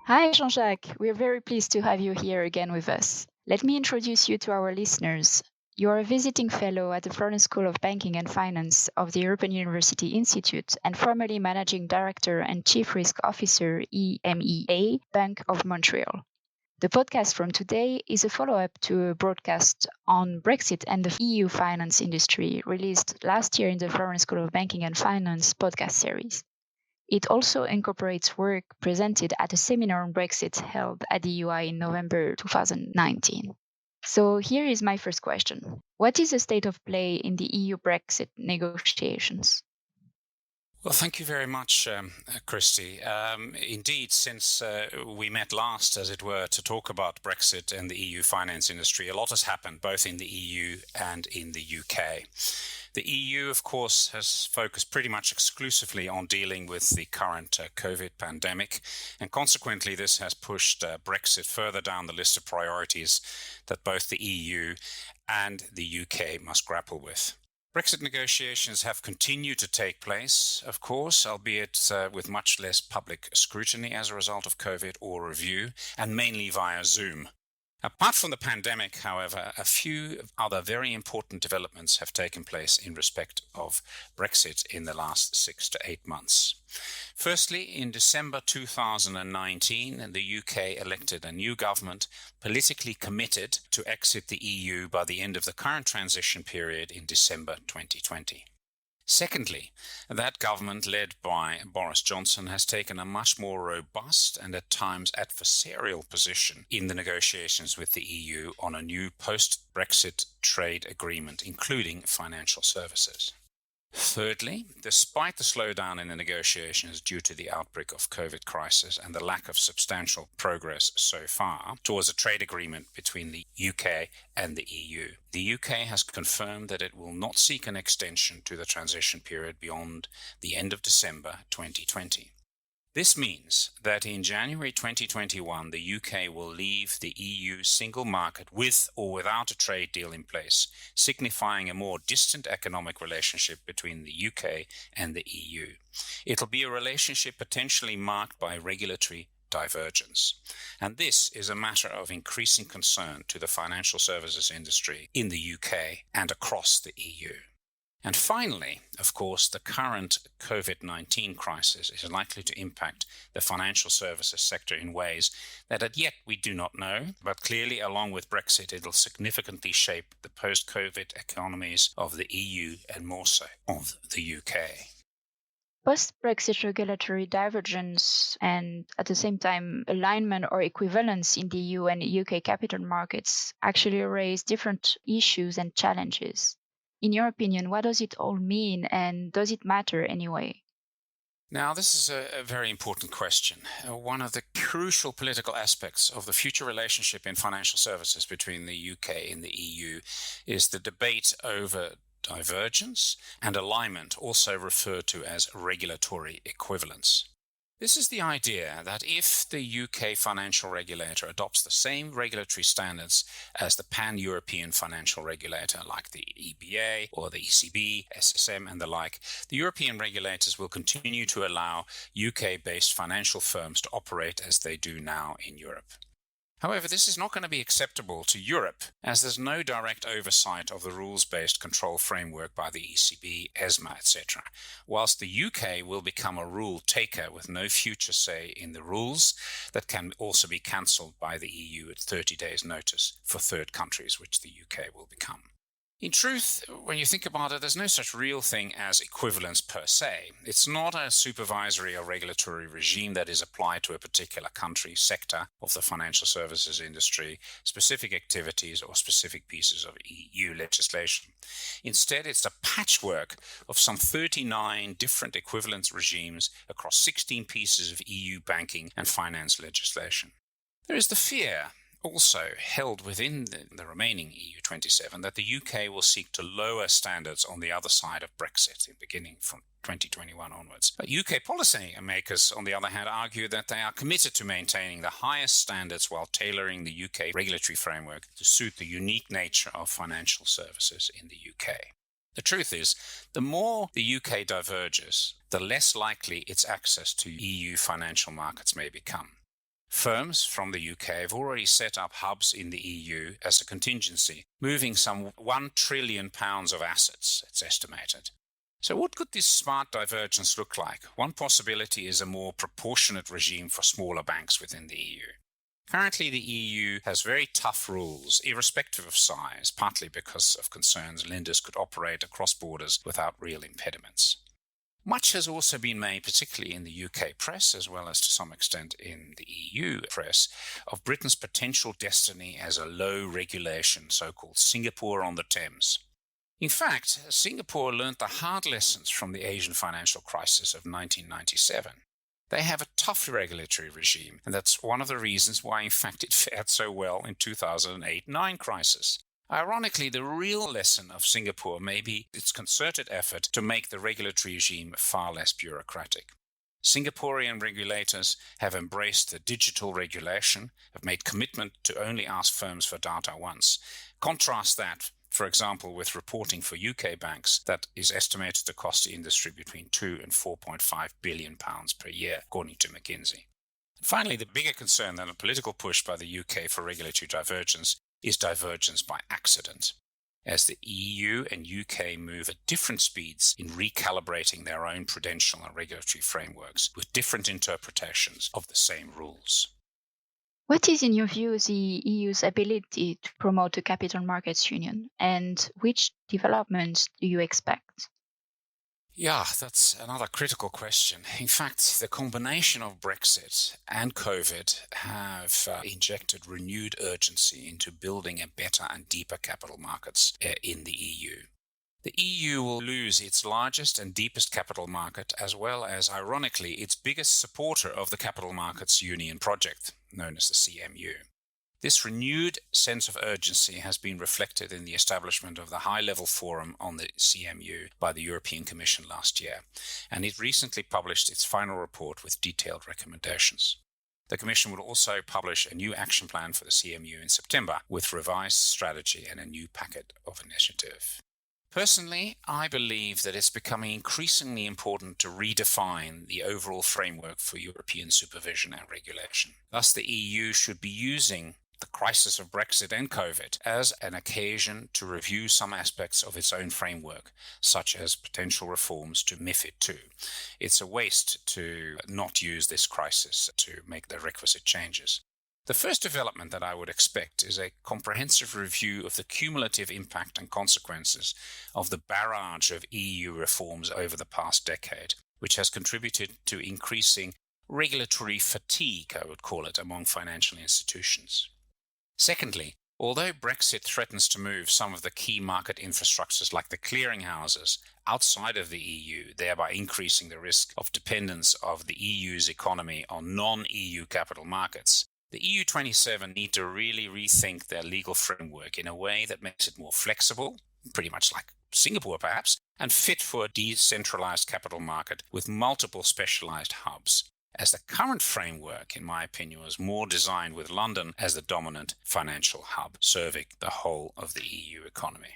Hi, Jean-Jacques. We're very pleased to have you here again with us. Let me introduce you to our listeners. You are a visiting fellow at the Florence School of Banking and Finance of the European University Institute and formerly managing director and chief risk officer, EMEA, Bank of Montreal. The podcast from today is a follow-up to a broadcast on Brexit and the EU finance industry released last year in the Florence School of Banking and Finance podcast series. It also incorporates work presented at a seminar on Brexit held at the EUI in November 2019. So here is my first question. What is the state of play in the EU Brexit negotiations? Well, thank you very much, Christy. Indeed, since we met last, as it were, to talk about Brexit and the EU finance industry, a lot has happened both in the EU and in the UK. The EU, of course, has focused pretty much exclusively on dealing with the current COVID pandemic, and consequently this has pushed Brexit further down the list of priorities that both the EU and the UK must grapple with. Brexit negotiations have continued to take place, of course, albeit with much less public scrutiny as a result of COVID or review, and mainly via Zoom. Apart from the pandemic, however, a few other very important developments have taken place in respect of Brexit in the last 6 to 8 months. Firstly, in December 2019, the UK elected a new government politically committed to exit the EU by the end of the current transition period in December 2020. Secondly, that government led by Boris Johnson has taken a much more robust and at times adversarial position in the negotiations with the EU on a new post-Brexit trade agreement, including financial services. Thirdly, despite the slowdown in the negotiations due to the outbreak of COVID crisis and the lack of substantial progress so far towards a trade agreement between the UK and the UK has confirmed that it will not seek an extension to the transition period beyond the end of December 2020. This means that in January 2021, the UK will leave the EU single market with or without a trade deal in place, signifying a more distant economic relationship between the UK and the EU. It'll be a relationship potentially marked by regulatory divergence. And this is a matter of increasing concern to the financial services industry in the UK and across the EU. And finally, of course, the current COVID-19 crisis is likely to impact the financial services sector in ways that as yet we do not know, but clearly along with Brexit, it'll significantly shape the post-COVID economies of the EU and more so of the UK. Post-Brexit regulatory divergence and at the same time alignment or equivalence in the EU and UK capital markets actually raise different issues and challenges. In your opinion, what does it all mean and does it matter anyway? Now, this is a very important question. One of the crucial political aspects of the future relationship in financial services between the UK and the EU is the debate over divergence and alignment, also referred to as regulatory equivalence. This is the idea that if the UK financial regulator adopts the same regulatory standards as the pan-European financial regulator like the EBA or the ECB, SSM and the like, the European regulators will continue to allow UK-based financial firms to operate as they do now in Europe. However, this is not going to be acceptable to Europe, as there's no direct oversight of the rules-based control framework by the ECB, ESMA, etc., whilst the UK will become a rule taker with no future say in the rules that can also be cancelled by the EU at 30 days' notice for third countries, which the UK will become. In truth, when you think about it, there's no such real thing as equivalence per se. It's not a supervisory or regulatory regime that is applied to a particular country, sector of the financial services industry, specific activities or specific pieces of EU legislation. Instead, it's a patchwork of some 39 different equivalence regimes across 16 pieces of EU banking and finance legislation. There is the fear also held within the remaining EU27 that the UK will seek to lower standards on the other side of Brexit, beginning from 2021 onwards. But UK policymakers, on the other hand, argue that they are committed to maintaining the highest standards while tailoring the UK regulatory framework to suit the unique nature of financial services in the UK. The truth is, the more the UK diverges, the less likely its access to EU financial markets may become. Firms from the UK have already set up hubs in the EU as a contingency, moving some £1 trillion of assets, it's estimated. So what could this smart divergence look like? One possibility is a more proportionate regime for smaller banks within the EU. Currently, the EU has very tough rules, irrespective of size, partly because of concerns lenders could operate across borders without real impediments. Much has also been made, particularly in the UK press, as well as to some extent in the EU press, of Britain's potential destiny as a low-regulation, so-called Singapore on the Thames. In fact, Singapore learned the hard lessons from the Asian financial crisis of 1997. They have a tough regulatory regime, and that's one of the reasons why, in fact, it fared so well in 2008-9 crisis. Ironically, the real lesson of Singapore may be its concerted effort to make the regulatory regime far less bureaucratic. Singaporean regulators have embraced the digital regulation, have made commitment to only ask firms for data once. Contrast that, for example, with reporting for UK banks that is estimated to cost the industry between £2 and £4.5 billion per year, according to McKinsey. Finally, the bigger concern than a political push by the UK for regulatory divergence is divergence by accident, as the EU and UK move at different speeds in recalibrating their own prudential and regulatory frameworks with different interpretations of the same rules. What is, in your view, the EU's ability to promote a capital markets union, and which developments do you expect? Yeah, that's another critical question. In fact, the combination of Brexit and COVID have injected renewed urgency into building a better and deeper capital markets in the EU. The EU will lose its largest and deepest capital market, as well as, ironically, its biggest supporter of the Capital Markets Union project, known as the CMU. This renewed sense of urgency has been reflected in the establishment of the high-level forum on the CMU by the European Commission last year, and it recently published its final report with detailed recommendations. The Commission will also publish a new action plan for the CMU in September, with revised strategy and a new packet of initiative. Personally, I believe that it's becoming increasingly important to redefine the overall framework for European supervision and regulation. Thus, the EU should be using the crisis of Brexit and COVID as an occasion to review some aspects of its own framework, such as potential reforms to MiFID II. It's a waste to not use this crisis to make the requisite changes. The first development that I would expect is a comprehensive review of the cumulative impact and consequences of the barrage of EU reforms over the past decade, which has contributed to increasing regulatory fatigue, I would call it, among financial institutions. Secondly, although Brexit threatens to move some of the key market infrastructures like the clearinghouses outside of the EU, thereby increasing the risk of dependence of the EU's economy on non-EU capital markets, the EU27 need to really rethink their legal framework in a way that makes it more flexible, pretty much like Singapore perhaps, and fit for a decentralized capital market with multiple specialized hubs, as the current framework, in my opinion, was more designed with London as the dominant financial hub, serving the whole of the EU economy.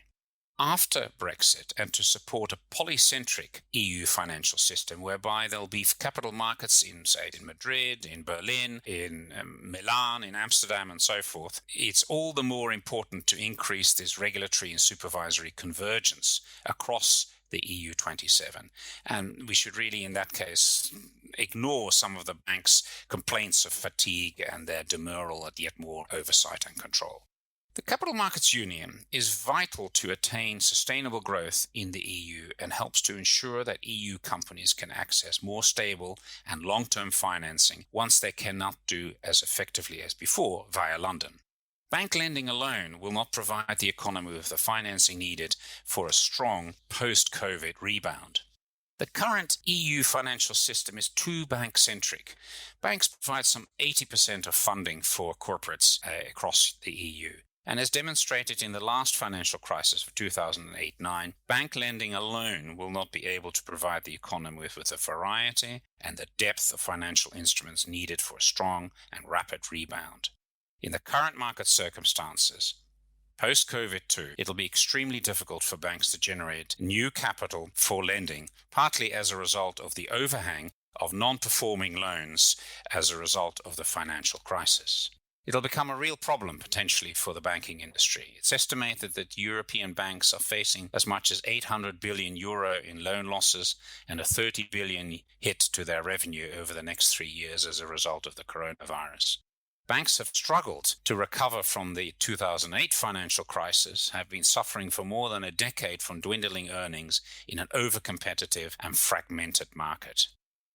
After Brexit, and to support a polycentric EU financial system whereby there'll be capital markets in Madrid, in Berlin, in Milan, in Amsterdam, and so forth, it's all the more important to increase this regulatory and supervisory convergence across the EU27. And we should really, in that case, ignore some of the banks' complaints of fatigue and their demurral at yet more oversight and control. The Capital Markets Union is vital to attain sustainable growth in the EU and helps to ensure that EU companies can access more stable and long-term financing once they cannot do as effectively as before via London. Bank lending alone will not provide the economy with the financing needed for a strong post-COVID rebound. The current EU financial system is too bank-centric. Banks provide some 80% of funding for corporates across the EU. And as demonstrated in the last financial crisis of 2008-9, bank lending alone will not be able to provide the economy with the variety and the depth of financial instruments needed for a strong and rapid rebound. In the current market circumstances, post-COVID too, it'll be extremely difficult for banks to generate new capital for lending, partly as a result of the overhang of non-performing loans as a result of the financial crisis. It'll become a real problem potentially for the banking industry. It's estimated that European banks are facing as much as 800 billion euro in loan losses and a 30 billion hit to their revenue over the next 3 years as a result of the coronavirus. Banks have struggled to recover from the 2008 financial crisis, have been suffering for more than a decade from dwindling earnings in an over-competitive and fragmented market.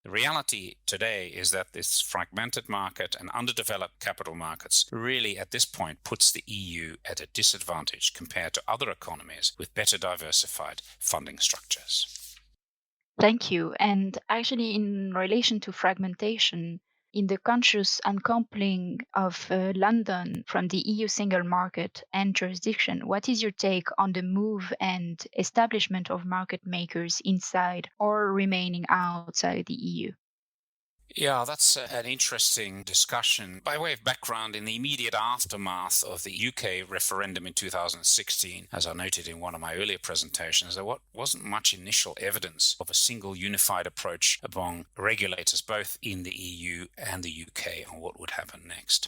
The reality today is that this fragmented market and underdeveloped capital markets really at this point puts the EU at a disadvantage compared to other economies with better diversified funding structures. Thank you. And actually, in relation to fragmentation, in the conscious uncoupling of London from the EU single market and jurisdiction, what is your take on the move and establishment of market makers inside or remaining outside the EU? Yeah, that's an interesting discussion. By way of background, in the immediate aftermath of the UK referendum in 2016, as I noted in one of my earlier presentations, there wasn't much initial evidence of a single unified approach among regulators both in the EU and the UK on what would happen next.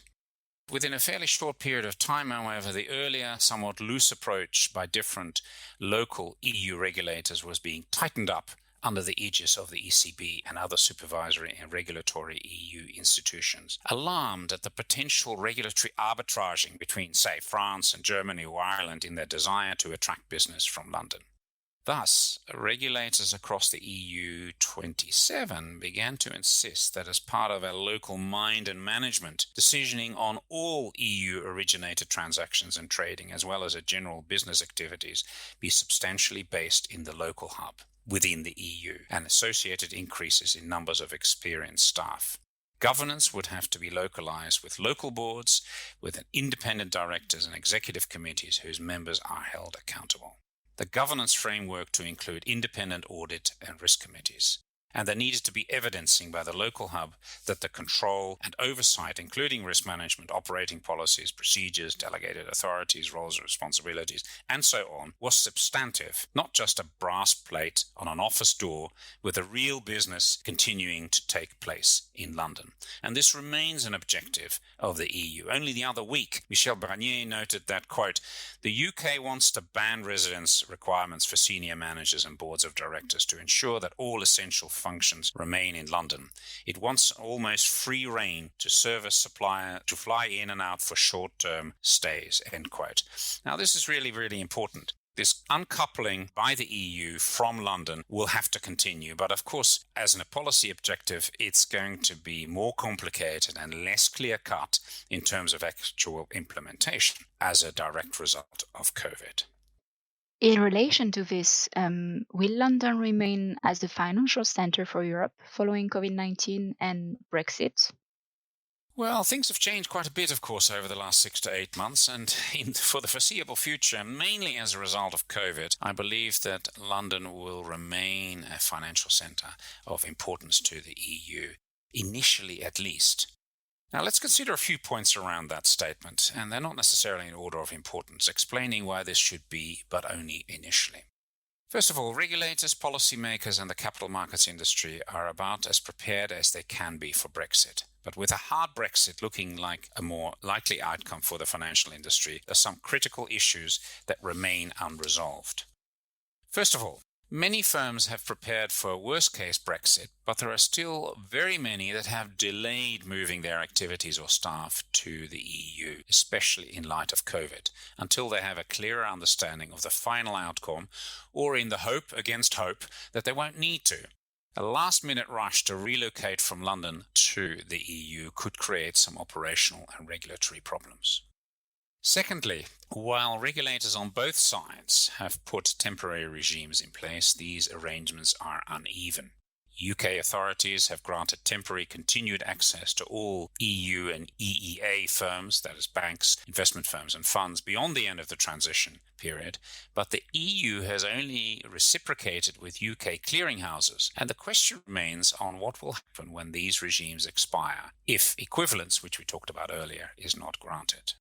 Within a fairly short period of time, however, the earlier, somewhat loose approach by different local EU regulators was being tightened up under the aegis of the ECB and other supervisory and regulatory EU institutions, alarmed at the potential regulatory arbitraging between, say, France and Germany or Ireland in their desire to attract business from London. Thus, regulators across the EU 27 began to insist that as part of a local mind and management, decisioning on all EU-originated transactions and trading, as well as general business activities, be substantially based in the local hub within the EU and associated increases in numbers of experienced staff. Governance would have to be localized with local boards, with independent directors and executive committees whose members are held accountable. The governance framework to include independent audit and risk committees. And there needed to be evidencing by the local hub that the control and oversight, including risk management, operating policies, procedures, delegated authorities, roles and responsibilities, and so on, was substantive, not just a brass plate on an office door with a real business continuing to take place in London. And this remains an objective of the EU. Only the other week, Michel Barnier noted that, quote, the UK wants to ban residence requirements for senior managers and boards of directors to ensure that all essential functions remain in London. It wants almost free rein to service supplier to fly in and out for short-term stays, end quote. Now, this is really, really important. This uncoupling by the EU from London will have to continue. But of course, as a policy objective, it's going to be more complicated and less clear-cut in terms of actual implementation as a direct result of COVID. In relation to this, will London remain as the financial center for Europe following COVID-19 and Brexit? Well, things have changed quite a bit, of course, over the last 6 to 8 months, and for the foreseeable future, mainly as a result of COVID, I believe that London will remain a financial centre of importance to the EU, initially at least. Now, let's consider a few points around that statement, and they're not necessarily in order of importance, explaining why this should be, but only initially. First of all, regulators, policymakers, and the capital markets industry are about as prepared as they can be for Brexit. But with a hard Brexit looking like a more likely outcome for the financial industry, there are some critical issues that remain unresolved. First of all, many firms have prepared for a worst-case Brexit, but there are still very many that have delayed moving their activities or staff to the EU, especially in light of COVID, until they have a clearer understanding of the final outcome, or in the hope against hope that they won't need to. A last-minute rush to relocate from London to the EU could create some operational and regulatory problems. Secondly, while regulators on both sides have put temporary regimes in place, these arrangements are uneven. UK authorities have granted temporary continued access to all EU and EEA firms, that is banks, investment firms and funds, beyond the end of the transition period, but the EU has only reciprocated with UK clearinghouses, and the question remains on what will happen when these regimes expire, if equivalence, which we talked about earlier, is not granted.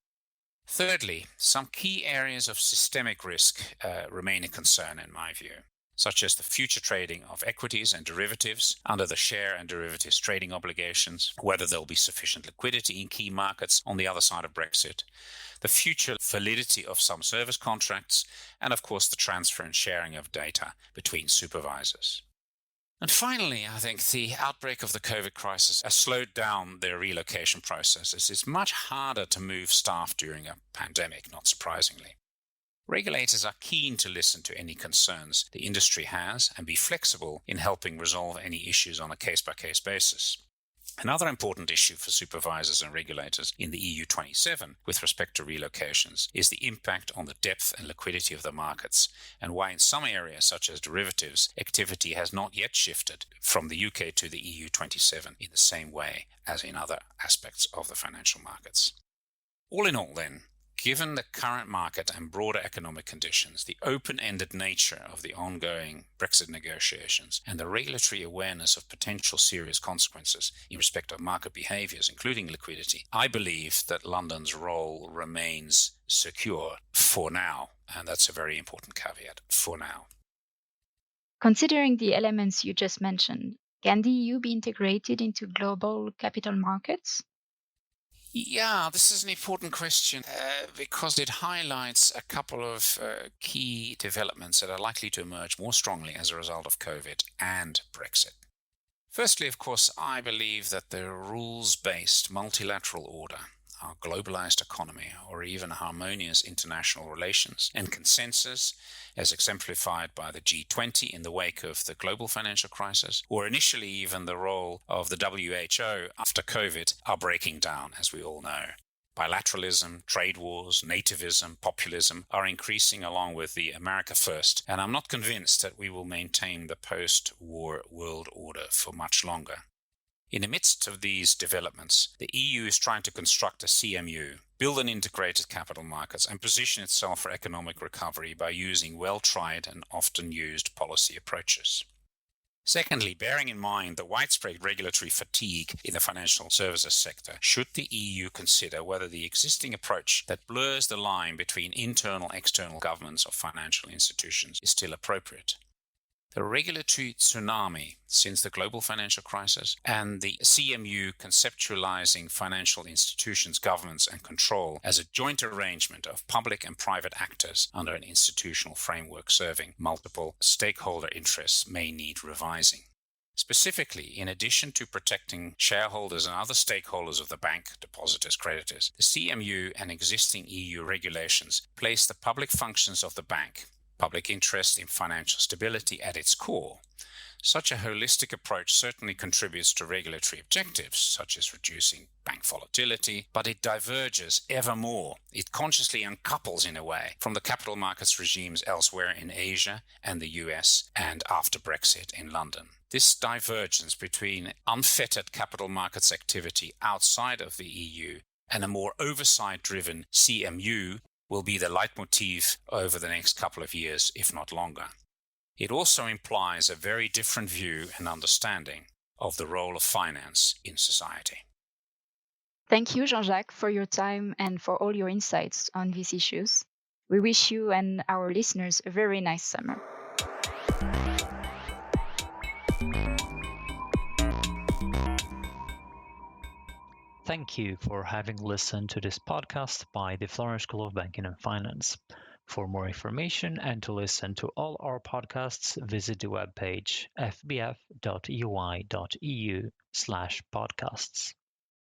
Thirdly, some key areas of systemic risk remain a concern in my view. such as the future trading of equities and derivatives under the share and derivatives trading obligations, whether there will be sufficient liquidity in key markets on the other side of Brexit, the future validity of some service contracts, and of course the transfer and sharing of data between supervisors. And finally, I think the outbreak of the COVID crisis has slowed down their relocation processes. It's much harder to move staff during a pandemic, not surprisingly. Regulators are keen to listen to any concerns the industry has and be flexible in helping resolve any issues on a case-by-case basis. Another important issue for supervisors and regulators in the EU 27 with respect to relocations is the impact on the depth and liquidity of the markets, and why in some areas such as derivatives, activity has not yet shifted from the UK to the EU 27 in the same way as in other aspects of the financial markets. All in all then, given the current market and broader economic conditions, the open-ended nature of the ongoing Brexit negotiations, and the regulatory awareness of potential serious consequences in respect of market behaviours, including liquidity, I believe that London's role remains secure for now, and that's a very important caveat, for now. Considering the elements you just mentioned, can the EU be integrated into global capital markets? Yeah, this is an important question because it highlights a couple of key developments that are likely to emerge more strongly as a result of COVID and Brexit. Firstly, of course, I believe that the rules-based multilateral order, our globalized economy, or even harmonious international relations and consensus, as exemplified by the G20 in the wake of the global financial crisis, or initially even the role of the WHO after COVID, are breaking down, as we all know. Bilateralism, trade wars, nativism, populism are increasing along with the America First, and I'm not convinced that we will maintain the post-war world order for much longer. In the midst of these developments, the EU is trying to construct a CMU, build an integrated capital markets, and position itself for economic recovery by using well-tried and often used policy approaches. Secondly, bearing in mind the widespread regulatory fatigue in the financial services sector, should the EU consider whether the existing approach that blurs the line between internal and external governance of financial institutions is still appropriate? The regulatory tsunami since the global financial crisis and the CMU conceptualizing financial institutions' governance and control as a joint arrangement of public and private actors under an institutional framework serving multiple stakeholder interests may need revising. Specifically, in addition to protecting shareholders and other stakeholders of the bank, depositors, creditors, the CMU and existing EU regulations place the public functions of the bank, public interest in financial stability at its core. Such a holistic approach certainly contributes to regulatory objectives, such as reducing bank volatility, but it diverges ever more. It consciously uncouples, in a way, from the capital markets regimes elsewhere in Asia and the US and after Brexit in London. This divergence between unfettered capital markets activity outside of the EU and a more oversight-driven CMU will be the leitmotif over the next couple of years, if not longer. It also implies a very different view and understanding of the role of finance in society. Thank you, Jean-Jacques, for your time and for all your insights on these issues. We wish you and our listeners a very nice summer. Thank you for having listened to this podcast by the Florence School of Banking and Finance. For more information and to listen to all our podcasts, visit the webpage fbf.eui.eu/podcasts.